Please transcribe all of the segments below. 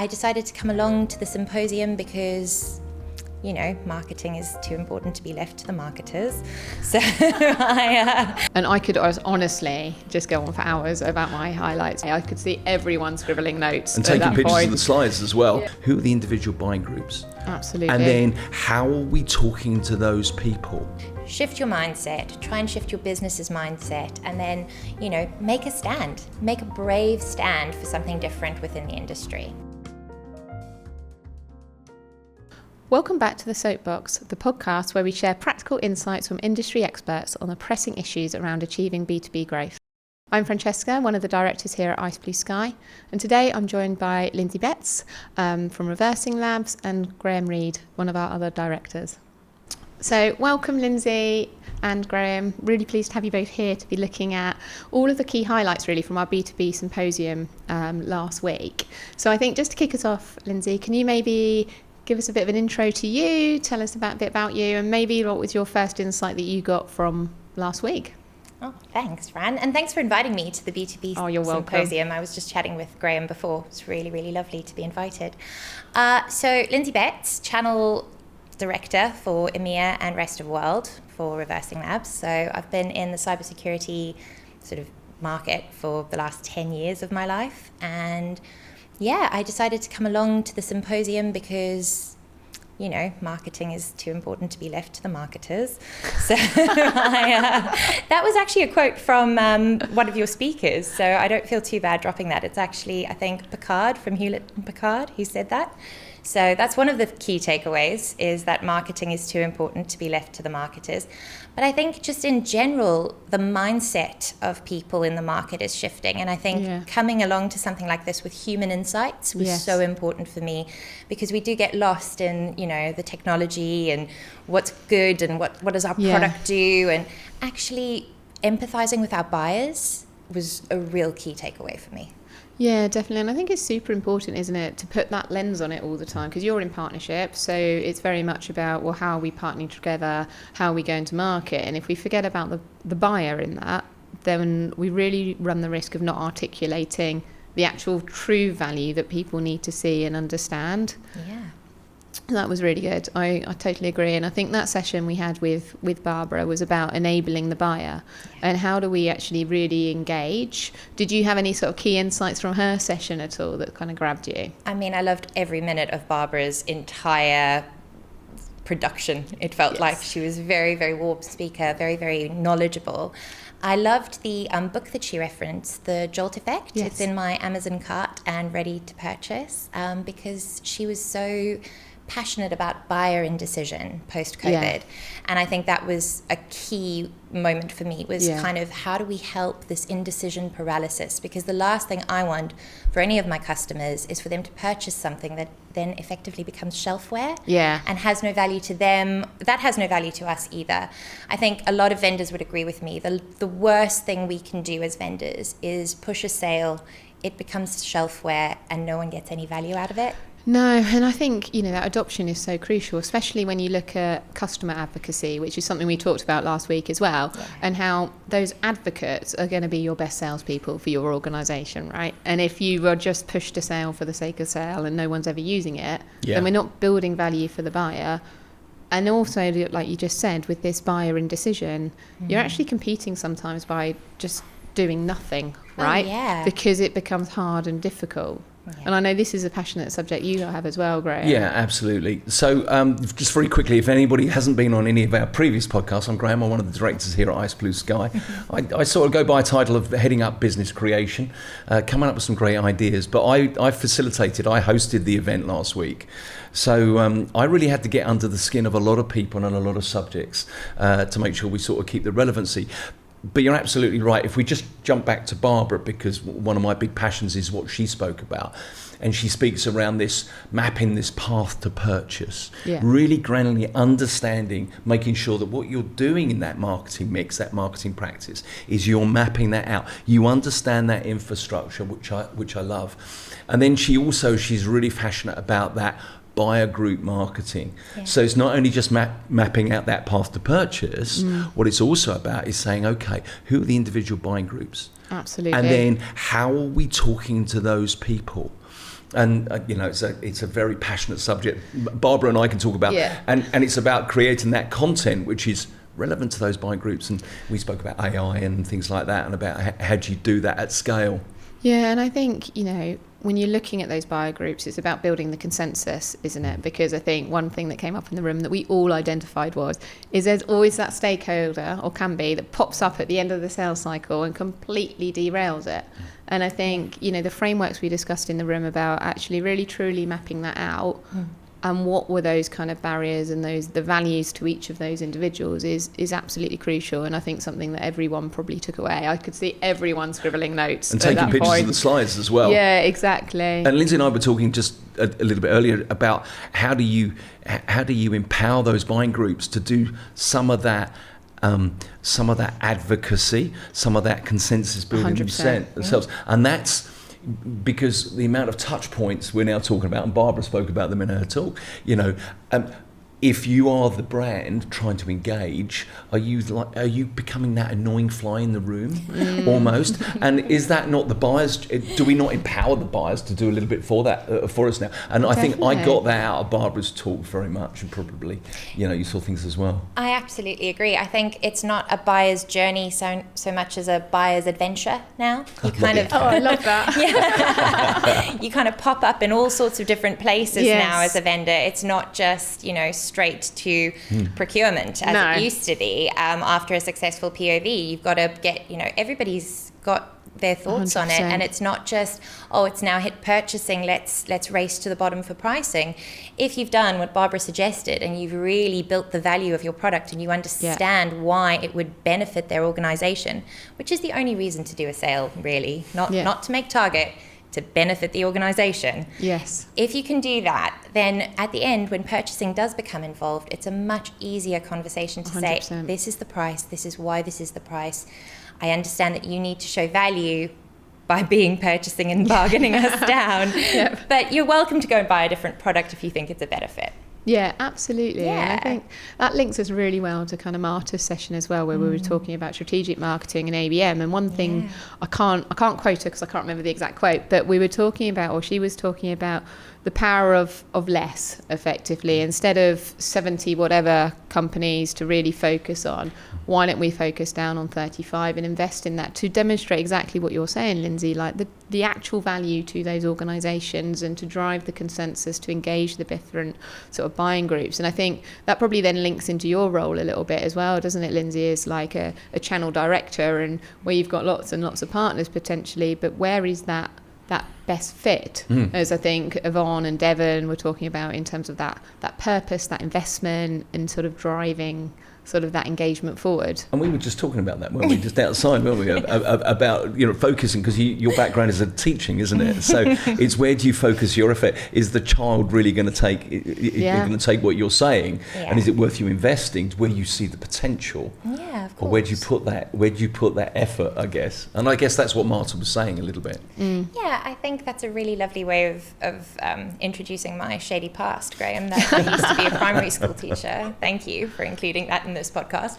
I decided to come along to the symposium because, you know, marketing is too important to be left to the marketers. So And I could honestly just go on for hours about my highlights. I could see everyone scribbling notes. And taking pictures point. of the slides as well. Yeah. Who are the individual buying groups? Absolutely. And then how are we talking to those people? shift your mindset, try and shift your business's mindset, and then, you know, make a stand, make a brave stand for something different within the industry. Welcome back to the Soapbox, the podcast where we share practical insights from industry experts on the pressing issues around achieving B2B growth. I'm Francesca, one of the directors here at Ice.Blue.Sky, and today I'm joined by Lindsy Betts from Reversing Labs and Graham Reed, one of our other directors. So welcome Lindsay and Graham, really pleased to have you both here to be looking at all of the key highlights really from our B2B Symposium last week. So I think just to kick us off, Lindsay, can you maybe give us a bit of an intro to you, tell us a bit about you, and maybe what was your first insight that you got from last week? Oh, thanks, Fran. And thanks for inviting me to the B2B Symposium. I was just chatting with Graham before. It's really, really lovely to be invited. So Lindsy Betts, Channel Director for EMEA and Rest of World for Reversing Labs. So I've been in the cybersecurity sort of market for the last 10 years of my life. And yeah, I decided to come along to the symposium because, you know, marketing is too important to be left to the marketers. So that was actually a quote from one of your speakers. So I don't feel too bad dropping that. It's actually, I think, Picard from Hewlett and Picard who said that. So that's one of the key takeaways, is that marketing is too important to be left to the marketers. But I think just in general, the mindset of people in the market is shifting. And I think coming along to something like this with human insights was so important for me, because we do get lost in, you know, the technology and what's good and what does our product do. And actually empathizing with our buyers was a real key takeaway for me. Yeah, definitely. And I think it's super important, isn't it, to put that lens on it all the time, because you're in partnership. So it's very much about, well, how are we partnering together? How are we going to market? And if we forget about the buyer in that, then we really run the risk of not articulating the actual true value that people need to see and understand. Yeah. That was really good. I totally agree. And I think that session we had with Barbara was about enabling the buyer and how do we actually really engage. Did you have any sort of key insights from her session at all that kind of grabbed you? I mean, I loved every minute of Barbara's entire production. It felt like she was very, very warm speaker, very, very knowledgeable. I loved the book that she referenced, The Jolt Effect. Yes. It's in my Amazon cart and ready to purchase, because she was so passionate about buyer indecision post-COVID. And I think that was a key moment for me, was kind of how do we help this indecision paralysis? Because the last thing I want for any of my customers is for them to purchase something that then effectively becomes shelfware and has no value to them. That has no value to us either. I think a lot of vendors would agree with me. The worst thing we can do as vendors is push a sale, it becomes shelfware, and no one gets any value out of it. No, and I think, you know, that adoption is so crucial, especially when you look at customer advocacy, which is something we talked about last week as well, and how those advocates are going to be your best salespeople for your organisation, right? And if you are just pushed a sale for the sake of sale and no one's ever using it, then we're not building value for the buyer. And also, like you just said, with this buyer indecision, you're actually competing sometimes by just doing nothing, right? Because it becomes hard and difficult. And I know this is a passionate subject you have as well, Graham. Yeah, absolutely. So just very quickly, if anybody hasn't been on any of our previous podcasts, I'm Graham, I'm one of the directors here at Ice.Blue.Sky. I sort of go by a title of heading up business creation, coming up with some great ideas. But I hosted the event last week. So I really had to get under the skin of a lot of people and a lot of subjects to make sure we sort of keep the relevancy. But you're absolutely right. If we just jump back to Barbara, because one of my big passions is what she spoke about, and she speaks around this mapping this path to purchase, really granularly understanding, making sure that what you're doing in that marketing mix, that marketing practice, is you're mapping that out. You understand that infrastructure, which I love. And then she's really passionate about that buyer group marketing. So it's not only just mapping out that path to purchase, what it's also about is saying, okay, who are the individual buying groups? Absolutely. And then how are we talking to those people? And it's a very passionate subject. Barbara and I can talk about, and it's about creating that content which is relevant to those buying groups. And we spoke about AI and things like that, and about how do you do that at scale. Yeah, and I think, when you're looking at those buyer groups, it's about building the consensus, isn't it? Because I think one thing that came up in the room that we all identified is there's always that stakeholder, or can be, that pops up at the end of the sales cycle and completely derails it. And I think, the frameworks we discussed in the room about actually really truly mapping that out, and what were those kind of barriers and the values to each of those individuals is absolutely crucial. And I think something that everyone probably took away. I could see everyone scribbling notes and taking pictures of the slides as well. Yeah, exactly. And Lindsay and I were talking just a little bit earlier about how do you empower those buying groups to do some of that advocacy, some of that consensus building themselves. And that's because the amount of touch points we're now talking about, and Barbara spoke about them in her talk, if you are the brand trying to engage, are you becoming that annoying fly in the room almost? And is that not the buyers? Do we not empower the buyers to do a little bit for that for us now? And I think I got that out of Barbara's talk very much, and probably you saw things as well. I absolutely agree. I think it's not a buyer's journey so much as a buyer's adventure now. You kind of I love that. You kind of pop up in all sorts of different places now as a vendor. It's not just straight to procurement as it used to be. After a successful POV, you've got to get, everybody's got their thoughts 100%. On it, and it's not just, it's now hit purchasing, let's race to the bottom for pricing. If you've done what Barbara suggested and you've really built the value of your product and you understand why it would benefit their organization, which is the only reason to do a sale, really, not to make target, to benefit the organization. Yes. If you can do that, then at the end, when purchasing does become involved, it's a much easier conversation to 100%. Say, this is the price, this is why this is the price. I understand that you need to show value by being purchasing and bargaining us down. But you're welcome to go and buy a different product if you think it's a better fit. Yeah, absolutely. Yeah. And I think that links us really well to kind of Marta's session as well, where we were talking about strategic marketing and ABM. And one thing I can't quote her because I can't remember the exact quote, but we were talking about, or she was talking about, the power of less, effectively. Instead of 70 whatever companies to really focus on, why don't we focus down on 35 and invest in that to demonstrate exactly what you're saying, Lindsay, like the actual value to those organisations, and to drive the consensus, to engage the different sort of buying groups. And I think that probably then links into your role a little bit as well, doesn't it, Lindsay, as like a channel director, and where you've got lots and lots of partners potentially, but where is that best fit, as I think Yvonne and Devon were talking about, in terms of that purpose, that investment, and sort of driving sort of that engagement forward. And we were just talking about that, weren't we, just outside, weren't we, about focusing, because your background is in teaching, isn't it? So it's, where do you focus your effort? Is the child really going to take going to take what you're saying, and is it worth you investing where you see the potential? Yeah, of course. Or where do you put that effort, I guess? And I guess that's what Marta was saying a little bit. Yeah, I think that's a really lovely way of introducing my shady past, Graham, that I used to be a primary school teacher. Thank you for including that in this podcast.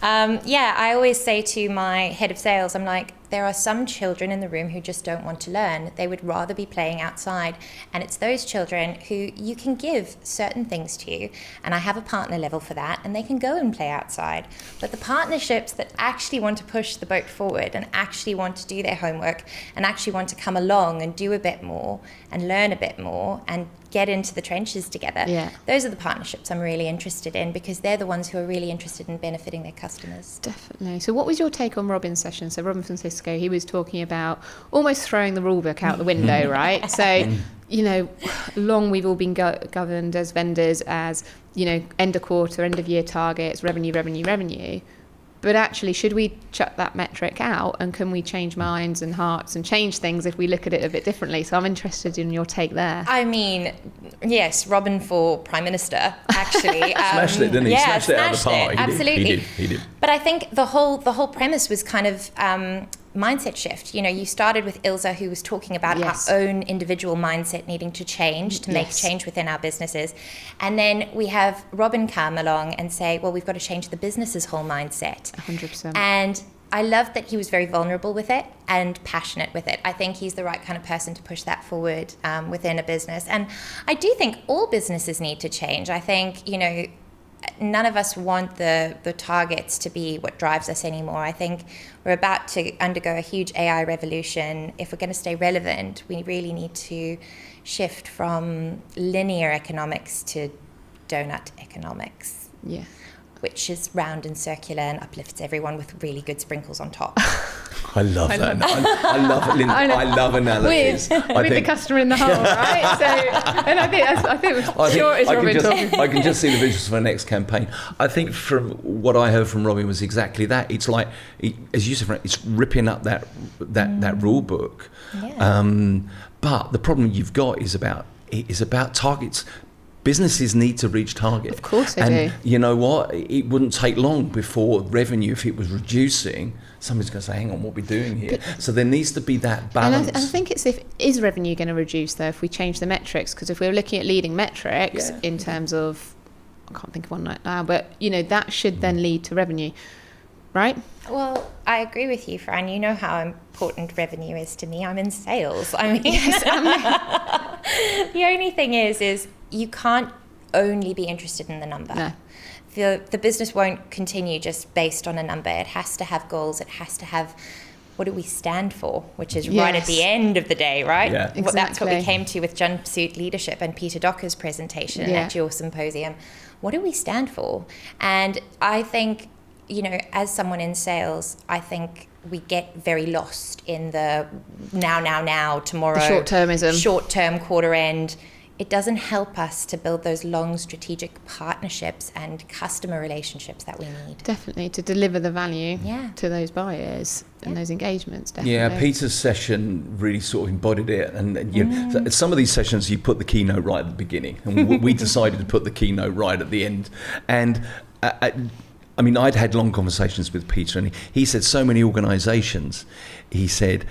I always say to my head of sales, I'm like, there are some children in the room who just don't want to learn. They would rather be playing outside. And it's those children who you can give certain things to, and I have a partner level for that, and they can go and play outside. But the partnerships that actually want to push the boat forward, and actually want to do their homework, and actually want to come along and do a bit more and learn a bit more and get into the trenches together. Those are the partnerships I'm really interested in, because they're the ones who are really interested in benefiting their customers. Definitely. So what was your take on Robin's session? So Robin Francisco, he was talking about almost throwing the rule book out the window, right? So, long we've all been governed as vendors as, end of quarter, end of year targets, revenue. But actually, should we chuck that metric out, and can we change minds and hearts and change things if we look at it a bit differently? So I'm interested in your take there. I mean, yes, Robin for Prime Minister, actually. Smashed it, didn't he? Yeah, smashed it out of the park. Absolutely. He did. But I think the whole premise was kind of mindset shift. You started with Ilza, who was talking about our own individual mindset needing to change, to make change within our businesses. And then we have Robin come along and say, well, we've got to change the business's whole mindset. 100%. And I love that he was very vulnerable with it and passionate with it. I think he's the right kind of person to push that forward within a business. And I do think all businesses need to change. I think, none of us want the targets to be what drives us anymore. I think we're about to undergo a huge AI revolution. If we're going to stay relevant, we really need to shift from linear economics to donut economics. Yeah. Which is round and circular and uplifts everyone with really good sprinkles on top. I love that. I love it, Lindsay. I love analogies. With the customer in the hole, right? So, and I can just see the visuals for the next campaign. I think from what I heard from Robin was exactly that. It's like, as you said, it's ripping up that rule book. Yeah. But the problem you've got is about targets. Businesses need to reach target. Of course they do. You know what? It wouldn't take long before revenue, if it was reducing, somebody's going to say, hang on, what are we doing here? So there needs to be that balance. And I think is revenue going to reduce, though, if we change the metrics? Because if we're looking at leading metrics in terms of, I can't think of one right now, but, that should then lead to revenue, right? Well, I agree with you, Fran. You know how important revenue is to me. I'm in sales. I mean, the only thing is you can't only be interested in the number. No. The business won't continue just based on a number. It has to have goals. It has to have, what do we stand for, which is right at the end of the day, right? Yeah. Exactly. That's what we came to with jumpsuit leadership and Peter Docker's presentation at your symposium. What do we stand for? And I think, as someone in sales, I think we get very lost in the now, tomorrow. The short-termism. Short-term, quarter end. It doesn't help us to build those long strategic partnerships and customer relationships that we need. Definitely, to deliver the value to those buyers and those engagements, definitely. Yeah, Peter's session really sort of embodied it. And some of these sessions, you put the keynote right at the beginning. And we decided to put the keynote right at the end. And I'd had long conversations with Peter, and he said so many organisations, he said,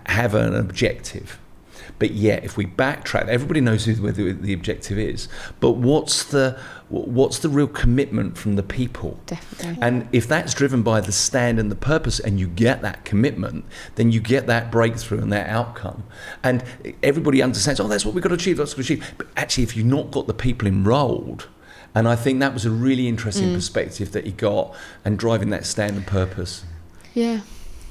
have an objective. But yet, if we backtrack, everybody knows who the objective is. But what's the real commitment from the people? Definitely. And if that's driven by the stand and the purpose, and you get that commitment, then you get that breakthrough and that outcome. And everybody understands, that's what we've got to achieve, that's what we've got to achieve. But actually, if you've not got the people enrolled, and I think that was a really interesting perspective that he got, and driving that stand and purpose. Yeah.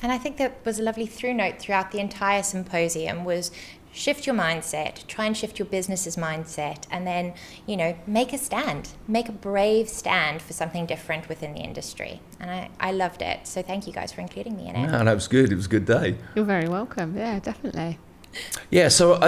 And I think that was a lovely through note throughout the entire symposium was shift your mindset, try and shift your business's mindset, and then, make a stand, make a brave stand for something different within the industry. And I loved it. So thank you guys for including me in it. No, that was good. It was a good day. You're very welcome. Yeah, definitely. Yeah, so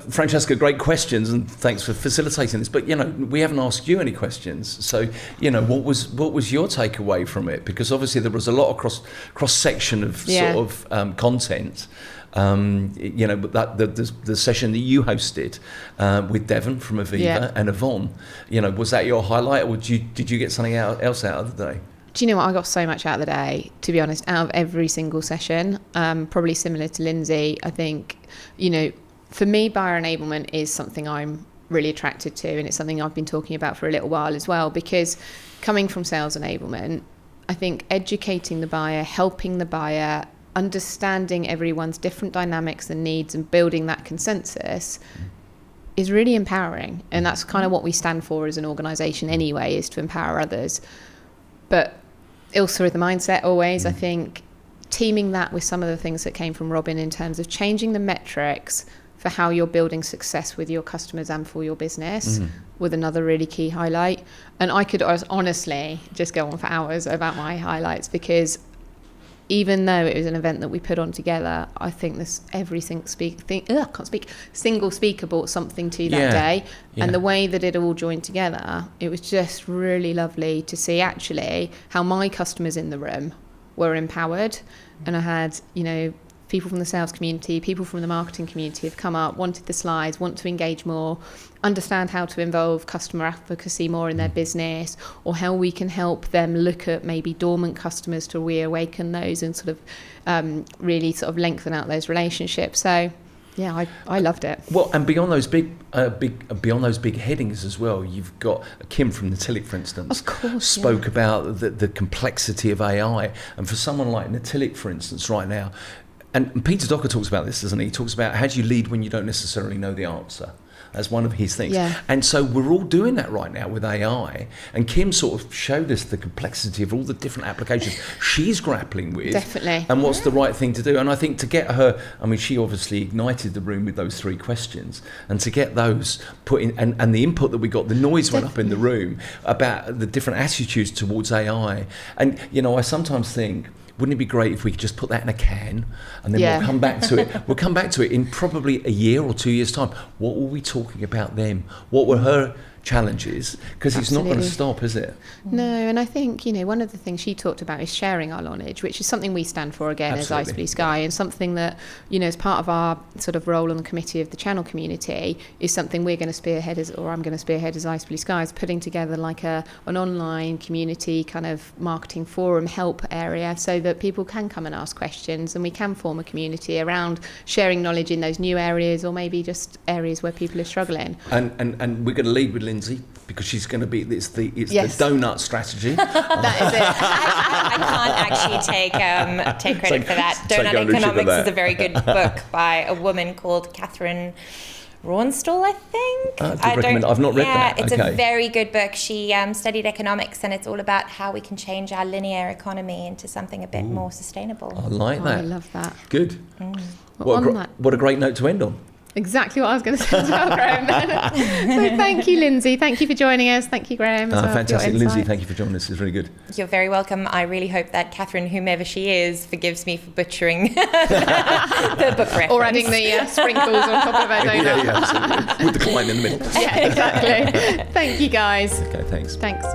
Francesca, great questions, and thanks for facilitating this. But we haven't asked you any questions. So what was your takeaway from it? Because obviously there was a lot of cross section of sort of content. But the session that you hosted with Devon from Aviva and Yvonne, was that your highlight, or did you get something else out of the day? Do you know what? I got so much out of the day, to be honest, out of every single session. Probably similar to Lindsay. I think, for me, buyer enablement is something I'm really attracted to, and it's something I've been talking about for a little while as well, because coming from sales enablement, I think educating the buyer, helping the buyer, understanding everyone's different dynamics and needs and building that consensus is really empowering. And that's kind of what we stand for as an organisation anyway, is to empower others. But also with the mindset always, I think teaming that with some of the things that came from Robin in terms of changing the metrics for how you're building success with your customers and for your business with another really key highlight. And I could honestly just go on for hours about my highlights, because even though it was an event that we put on together, I think this single speaker brought something to that day. And the way that it all joined together, it was just really lovely to see actually how my customers in the room were empowered. And I had, people from the sales community, people from the marketing community have come up, wanted the slides, want to engage more, understand how to involve customer advocacy more in their business, or how we can help them look at maybe dormant customers to reawaken those and sort of really sort of lengthen out those relationships. So Yeah, I loved it. Well, and beyond those beyond those big headings as well, you've got Kim from Natilic, for instance, of course, spoke about the complexity of AI. And for someone like Natilic, for instance, right now, and Peter Docker talks about this, doesn't he? He talks about how do you lead when you don't necessarily know the answer. That's one of his things. Yeah. And so we're all doing that right now with AI. And Kim sort of showed us the complexity of all the different applications she's grappling with. Definitely. And what's the right thing to do. And I think to get her, I mean, she obviously ignited the room with those 3 questions. And to get those put in, and the input that we got, the noise went up in the room about the different attitudes towards AI. And, you know, I sometimes think, wouldn't it be great if we could just put that in a can and then we'll come back to it? We'll come back to it in probably a year or 2 years' time. What were we talking about then? What were her challenges? Because it's not going to stop, is it? No, and I think, you know, one of the things she talked about is sharing our knowledge, which is something we stand for again as Ice.Blue.Sky, and something that, you know, as part of our sort of role on the committee of the channel community is something we're going to spearhead I'm going to spearhead as Ice.Blue.Sky, is putting together like an online community kind of marketing forum help area so that people can come and ask questions and we can form a community around sharing knowledge in those new areas or maybe just areas where people are struggling. And we're going to lead with Lindsy, because she's going to be the donut strategy. That is it. I can't actually take credit for that. Donut Economics is a very good book by a woman called Catherine Rawnstall, I think. I've not read that. It's a very good book. She studied economics, and it's all about how we can change our linear economy into something a bit more sustainable. I like that. I love that. Good. What a great note to end on. Exactly what I was going to say as well, Graham. So thank you, Lindsay. Thank you for joining us. Thank you, Graham. As well, fantastic. Lindsay, thank you for joining us. It's really good. You're very welcome. I really hope that Catherine, whomever she is, forgives me for butchering the book reference. Or adding the sprinkles on top of her donut. Yeah, absolutely. With the coin in the middle. Yeah, exactly. Thank you, guys. Okay, thanks. Thanks.